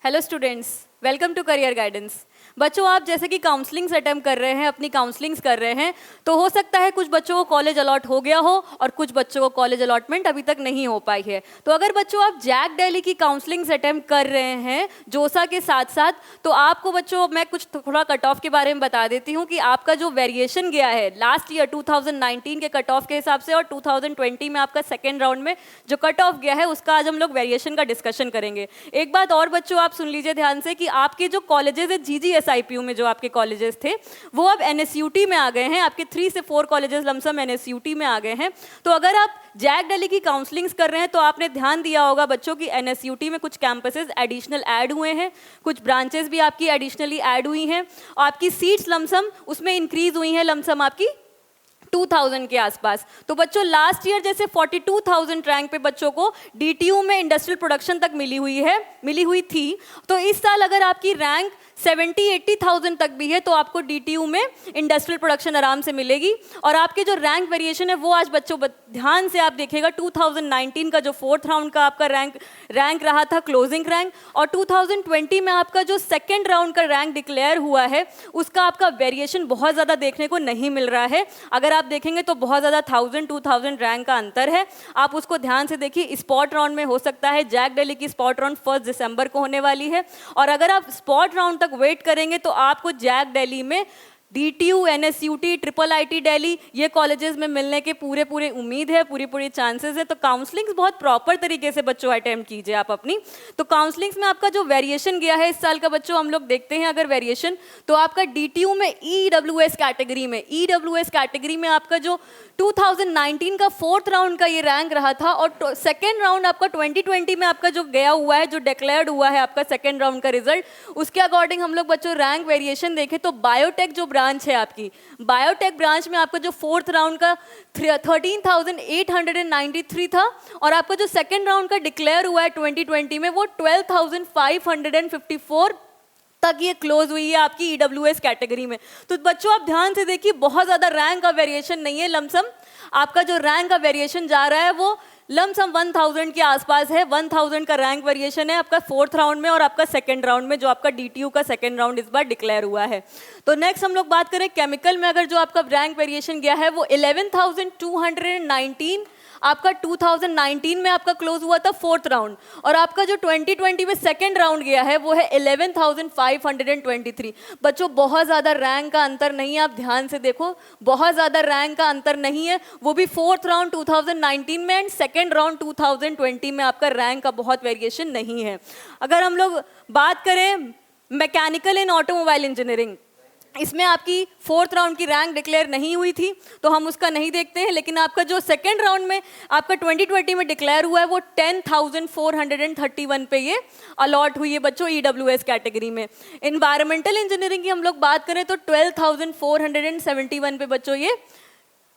Hello students, welcome to career guidance. बच्चों, आप जैसे कि काउंसलिंग्स अटेम्प्ट कर रहे हैं, अपनी काउंसलिंग्स कर रहे हैं, तो हो सकता है कुछ बच्चों को कॉलेज अलॉट हो गया हो और कुछ बच्चों को कॉलेज अलॉटमेंट अभी तक नहीं हो पाई है। तो अगर बच्चों आप जैक दिल्ली की काउंसलिंग्स अटेम्प्ट कर रहे हैं जोसा के साथ साथ, तो आपको बच्चों मैं कुछ थोड़ा कट ऑफ के बारे में बता देती हूँ कि आपका जो वेरिएशन गया है लास्ट ईयर 2019 के कट ऑफ के हिसाब से और 2020 में आपका सेकेंड राउंड में जो कट ऑफ गया है उसका आज हम लोग वेरिएशन का डिस्कशन करेंगे। एक बात और बच्चों आप सुन लीजिए ध्यान से कि आपके जो कॉलेजेस है GGSIPU में जो आपके कॉलेजेस थे वो अब NSUT में आ गए हैं। आपके 3 से 4 कॉलेजेस लमसम NSUT में आ गए हैं। तो अगर आप जैक दिल्ली की काउंसलिंग्स कर रहे हैं तो आपने ध्यान दिया होगा बच्चों की NSUT में कुछ कैंपसेस एडिशनल ऐड हुए हैं, कुछ ब्रांचेस भी आपकी एडिशनली ऐड हुई हैं और आपकी सीट्स लमसम उसमें इंक्रीज हुई हैं लमसम आपकी 2000 के आसपास। तो बच्चों लास्ट ईयर जैसे 42,000 रैंक पे बच्चों को DTU में इंडस्ट्रियल प्रोडक्शन तक मिली हुई थी, तो इस साल अगर आपकी रैंक 70-80,000 तक भी है तो आपको DTU में इंडस्ट्रियल प्रोडक्शन आराम से मिलेगी। और आपके जो रैंक वेरिएशन है वो आज बच्चों ध्यान से आप देखिएगा 2019 का जो 4th राउंड का आपका रैंक रहा था क्लोजिंग रैंक, और 2020 में आपका जो सेकेंड राउंड का रैंक डिक्लेयर हुआ है उसका आपका वेरिएशन बहुत ज़्यादा देखने को नहीं मिल रहा है। अगर आप देखेंगे तो बहुत ज़्यादा 1000-2000 रैंक का अंतर है। आप उसको ध्यान से देखिए। स्पॉट राउंड में हो सकता है जैक दिल्ली की स्पॉट राउंड 1 दिसंबर को होने वाली है, और अगर आप स्पॉट राउंड तक वेट करेंगे तो आपको जैक दिल्ली में DTU, NSUT, IIIT दिल्ली ये कॉलेजेस में मिलने के पूरे उम्मीद है, पूरी चांसेस है। तो काउंसलिंग्स बहुत प्रॉपर तरीके से बच्चों अटेम्प्ट कीजिए आप अपनी। तो काउंसलिंग्स में आपका जो वेरिएशन गया है इस साल का बच्चों हम लोग देखते हैं अगर वेरिएशन, तो आपका DTU में EWS कैटेगरी में आपका जो 2019 का 4th राउंड का ये रैंक रहा था और सेकेंड राउंड आपका 2020 में आपका जो गया हुआ है, जो डिक्लेयर्ड हुआ है आपका सेकेंड राउंड का रिजल्ट, उसके अकॉर्डिंग हम लोग बच्चों रैंक वेरिएशन देखें तो बायोटेक जो ब्रांच है आपकी, बायोटेक ब्रांच में आपका जो 4th राउंड का 13,893 था और आपका जो सेकेंड राउंड का डिक्लेयर हुआ है 2020 में वो 12,554 तक ये क्लोज हुई है आपकी EWS कैटेगरी में। तो बच्चों आप ध्यान से देखिए, बहुत ज़्यादा रैंक का वेरिएशन नहीं है, लमसम आपका जो रैंक का वेरिएशन जा रहा है वो लमसम 1000 के आसपास है। 1000 का रैंक वेरिएशन है आपका 4th राउंड में और आपका सेकेंड राउंड में जो आपका DTU का सेकेंड राउंड इस बार डिक्लेयर हुआ है। तो नेक्स्ट हम लोग बात करें केमिकल में, अगर जो आपका रैंक वेरिएशन गया है वो 11,219 आपका 2019 में आपका क्लोज हुआ था 4th राउंड, और आपका जो 2020 में सेकेंड राउंड गया है वो है 11,523। बच्चों बहुत ज़्यादा रैंक का अंतर नहीं है, आप ध्यान से देखो, बहुत ज़्यादा रैंक का अंतर नहीं है, वो भी 4th राउंड 2019 में एंड सेकेंड राउंड 2020 में आपका रैंक का बहुत वेरिएशन नहीं है। अगर हम लोग बात करें मैकेनिकल एंड ऑटोमोबाइल इंजीनियरिंग, इसमें आपकी 4th राउंड की रैंक डिक्लेयर नहीं हुई थी तो हम उसका नहीं देखते हैं, लेकिन आपका जो सेकेंड राउंड में आपका 2020 में डिक्लेयर हुआ है वो 10,431 पे ये अलॉट हुई है बच्चों EWS कैटेगरी में। इन्वायरमेंटल इंजीनियरिंग की हम लोग बात करें तो 12,471 पे बच्चों ये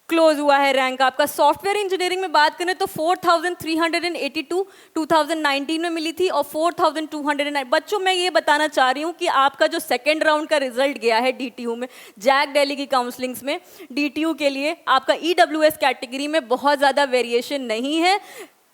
क्लोज हुआ है रैंक आपका। सॉफ्टवेयर इंजीनियरिंग में बात करें तो 4,382 2019 में मिली थी और 4,209। बच्चों मैं ये बताना चाह रही हूँ कि आपका जो सेकेंड राउंड का रिजल्ट गया है DTU में, जैक दिल्ली की काउंसलिंग्स में DTU के लिए आपका EWS कैटेगरी में बहुत ज़्यादा वेरिएशन नहीं है,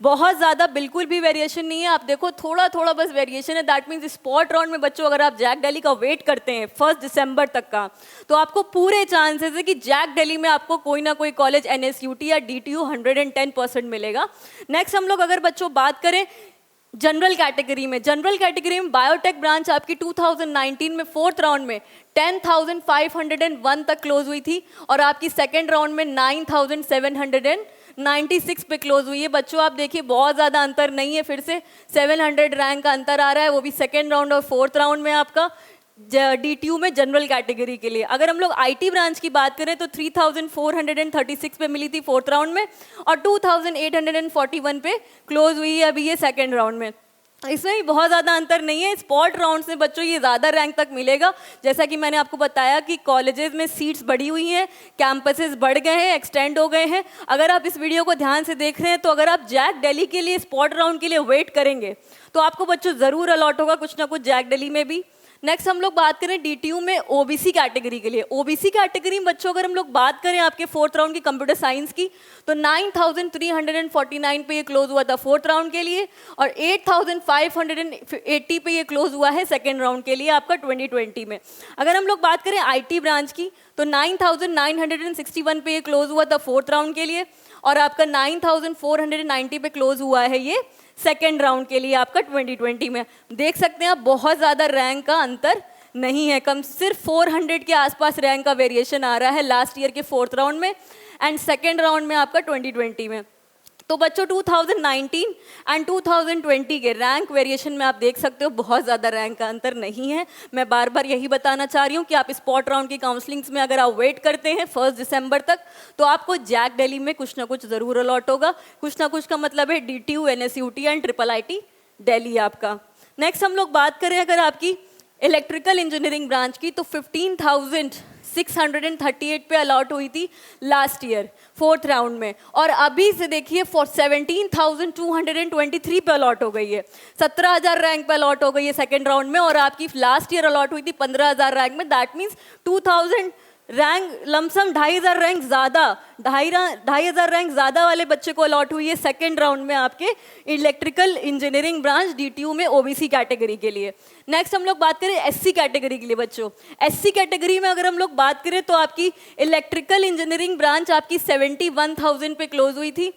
बहुत ज़्यादा बिल्कुल भी वेरिएशन नहीं है। आप देखो थोड़ा बस वेरिएशन है। दैट मीन्स स्पॉट राउंड में बच्चों अगर आप जैक दिल्ली का वेट करते हैं 1 दिसंबर तक का, तो आपको पूरे चांसेस है कि जैक दिल्ली में आपको कोई ना कोई कॉलेज NSUT या DTU 110% मिलेगा। नेक्स्ट हम लोग अगर बच्चों बात करें जनरल कैटेगरी में, बायोटेक ब्रांच आपकी 2019 में 4th राउंड में 10,501 तक क्लोज हुई थी और आपकी सेकेंड राउंड में 9,796 पे क्लोज हुई है। बच्चों आप देखिए बहुत ज़्यादा अंतर नहीं है, फिर से 700 रैंक का अंतर आ रहा है, वो भी सेकेंड राउंड और 4th राउंड में आपका DTU में जनरल कैटेगरी के लिए। अगर हम लोग IT ब्रांच की बात करें तो 3,436 पे मिली थी 4th राउंड में और 2,841 पे क्लोज हुई है अभी ये सेकेंड राउंड में। इसमें भी बहुत ज़्यादा अंतर नहीं है। स्पॉट राउंड से बच्चों ये ज़्यादा रैंक तक मिलेगा, जैसा कि मैंने आपको बताया कि कॉलेजेस में सीट्स बढ़ी हुई हैं, कैंपसेस बढ़ गए हैं, एक्सटेंड हो गए हैं। अगर आप इस वीडियो को ध्यान से देख रहे हैं तो अगर आप जैक दिल्ली के लिए स्पॉट राउंड के लिए वेट करेंगे तो आपको बच्चों ज़रूर अलॉट होगा कुछ ना कुछ जैक दिल्ली में भी। नेक्स्ट हम लोग बात करें डीटीयू में ओबीसी कैटेगरी के लिए। ओबीसी कैटेगरी में बच्चों अगर हम लोग बात करें आपके फोर्थ राउंड की कंप्यूटर साइंस की, तो 9,349 पे ये क्लोज हुआ था फोर्थ राउंड के लिए, और 8,580 पे ये क्लोज हुआ है सेकेंड राउंड के लिए आपका 2020 में। अगर हम लोग बात करें आईटी ब्रांच की, तो 9,961 पे ये क्लोज हुआ था फोर्थ राउंड के लिए, और आपका 9,490 पे क्लोज हुआ है ये सेकेंड राउंड के लिए आपका 2020 में। देख सकते हैं आप बहुत ज़्यादा रैंक का अंतर नहीं है, कम सिर्फ 400 के आसपास रैंक का वेरिएशन आ रहा है लास्ट ईयर के फोर्थ राउंड में एंड सेकेंड राउंड में आपका 2020 में। तो बच्चों 2019 एंड 2020 के रैंक वेरिएशन में आप देख सकते हो बहुत ज़्यादा रैंक का अंतर नहीं है। मैं बार बार यही बताना चाह रही हूँ कि आप स्पॉट राउंड की काउंसलिंग्स में अगर आप वेट करते हैं 1 दिसंबर तक, तो आपको जैक दिल्ली में कुछ ना कुछ ज़रूर अलॉट होगा। कुछ ना कुछ का मतलब है DTU, NSUT and IIIT Delhi आपका। नेक्स्ट हम लोग बात करें अगर आपकी इलेक्ट्रिकल इंजीनियरिंग ब्रांच की, तो 15,638 पे अलॉट हुई थी लास्ट ईयर फोर्थ राउंड में, और अभी से देखिए 17,223 पे अलॉट हो गई है। 17,000 रैंक पे अलॉट हो गई है सेकेंड राउंड में, और आपकी लास्ट ईयर अलॉट हुई थी 15,000 रैंक में। That means 2,000 rank lump sum 2,500 rank ज़्यादा, 2,500 रैंक ज़्यादा वाले बच्चे को अलॉट हुई है सेकेंड राउंड में आपके इलेक्ट्रिकल इंजीनियरिंग ब्रांच DTU में ओबीसी कैटेगरी के लिए। नेक्स्ट हम लोग बात करें SC कैटेगरी के लिए बच्चों। SC कैटेगरी में अगर हम लोग बात करें तो आपकी इलेक्ट्रिकल इंजीनियरिंग ब्रांच आपकी 71,000 पे क्लोज हुई थी,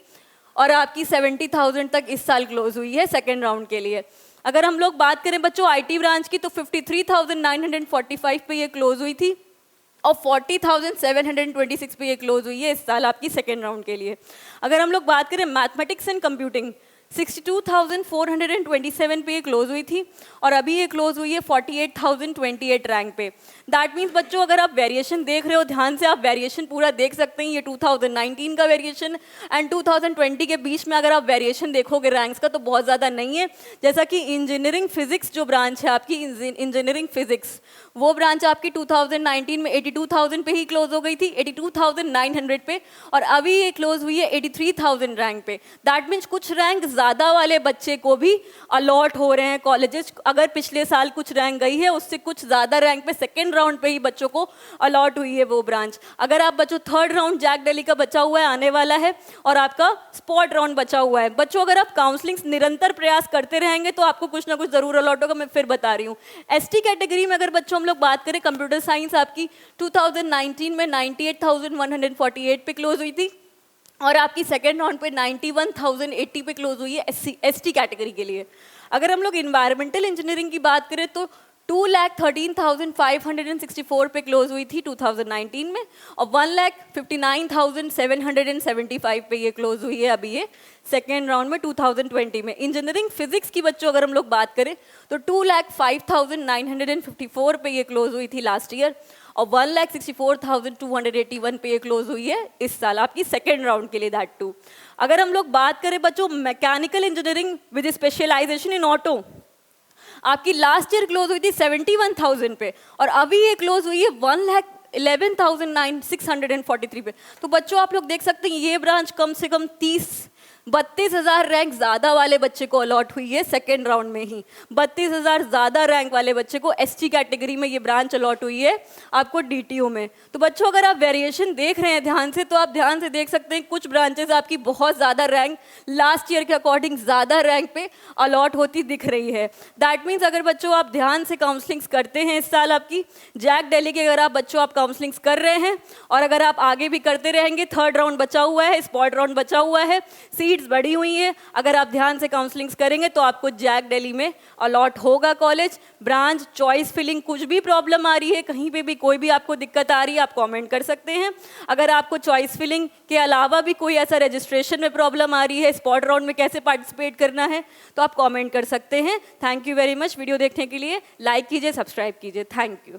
और आपकी 70,000 तक इस साल क्लोज हुई है सेकेंड राउंड के लिए। अगर हम लोग बात करें बच्चों IT ब्रांच की, तो 53,945 पे ये क्लोज हुई थी, और 40,726 पे ये क्लोज हुई है इस साल आपकी सेकेंड राउंड के लिए। अगर हम लोग बात करें मैथमेटिक्स एंड कंप्यूटिंग, 62,427 पे ये क्लोज हुई थी, और अभी ये क्लोज हुई है 48,028 रैंक पे। दैट मीन्स बच्चों अगर आप वेरिएशन देख रहे हो ध्यान से, आप वेरिएशन पूरा देख सकते हैं। ये 2019 का वेरिएशन एंड 2020 के बीच में अगर आप वेरिएशन देखोगे रैंक्स का, तो बहुत ज़्यादा नहीं है। जैसा कि इंजीनियरिंग फिजिक्स जो ब्रांच है आपकी, इंजीनियरिंग फिजिक्स, वो ब्रांच आपकी 2019 में 82,000 पे ही क्लोज हो गई थी, 82,900 पे, और अभी ये क्लोज हुई है 83,000 रैंक पे। दैट मीन्स कुछ रैंक ज़्यादा वाले बच्चे को भी अलॉट हो रहे हैं कॉलेजेस। अगर पिछले साल कुछ रैंक गई है, उससे कुछ ज़्यादा रैंक पे सेकेंड राउंड पे ही बच्चों को अलॉट हुई है वो ब्रांच। अगर आप बच्चों थर्ड राउंड जैक दिल्ली का बचा हुआ है, आने वाला है, और आपका स्पॉट राउंड बचा हुआ है बच्चों, अगर आप काउंसलिंग निरंतर प्रयास करते रहेंगे तो आपको कुछ ना कुछ ज़रूर अलॉट होगा। मैं फिर बता रही हूँ। ST कैटेगरी में अगर बच्चों हम लोग बात करें, कंप्यूटर साइंस आपकी 2019 में 98,148 पे क्लोज हुई थी, और आपकी सेकेंड राउंड पे 91,080 पे क्लोज हुई है ST कैटेगरी के लिए। अगर हम लोग इन्वायरमेंटल इंजीनियरिंग की बात करें तो 2,13,564 पे क्लोज हुई थी 2019 में, और 1,59,775 पे ये क्लोज हुई है अभी ये सेकेंड राउंड में 2020 में। इंजीनियरिंग फिजिक्स की बच्चों अगर हम लोग बात करें तो 2,05,954 पे ये क्लोज हुई थी लास्ट ईयर, और 1,64,281 पे ये क्लोज हुई है इस साल आपकी सेकेंड राउंड के लिए, दैट टू। अगर हम लोग बात करें बच्चों mechanical engineering with specialization in auto, आपकी लास्ट ईयर क्लोज हुई थी 71,000 पे, और अभी ये क्लोज हुई है 1,11,643 पे। तो बच्चों आप लोग देख सकते हैं ये ब्रांच कम से कम 32,000 रैंक ज़्यादा वाले बच्चे को अलॉट हुई है सेकेंड राउंड में ही। 32,000 ज़्यादा रैंक वाले बच्चे को ST कैटेगरी में ये ब्रांच अलॉट हुई है आपको DTU में। तो बच्चों अगर आप वेरिएशन देख रहे हैं ध्यान से, तो आप ध्यान से देख सकते हैं कुछ ब्रांचेस आपकी बहुत ज़्यादा रैंक लास्ट ईयर के अकॉर्डिंग ज़्यादा रैंक पे अलॉट होती दिख रही है। दैट मीन्स अगर बच्चों आप ध्यान से काउंसलिंग्स करते हैं इस साल आपकी जैक दिल्ली के, अगर आप बच्चों आप काउंसलिंग्स कर रहे हैं, और अगर आप आगे भी करते रहेंगे, थर्ड राउंड बचा हुआ है, स्पॉट राउंड बचा हुआ है, सीट्स बढ़ी हुई है, अगर आप ध्यान से काउंसलिंग्स करेंगे तो आपको जैक दिल्ली में अलॉट होगा कॉलेज। ब्रांच चॉइस फिलिंग कुछ भी प्रॉब्लम आ रही है, कहीं पे भी कोई भी आपको दिक्कत आ रही है, आप कमेंट कर सकते हैं। अगर आपको चॉइस फिलिंग के अलावा भी कोई ऐसा रजिस्ट्रेशन में प्रॉब्लम आ रही है, स्पॉट राउंड में कैसे पार्टिसिपेट करना है, तो आप कमेंट कर सकते हैं। Thank you very much. Video देखने के लिए लाइक कीजिए, सब्सक्राइब कीजिए। Thank you.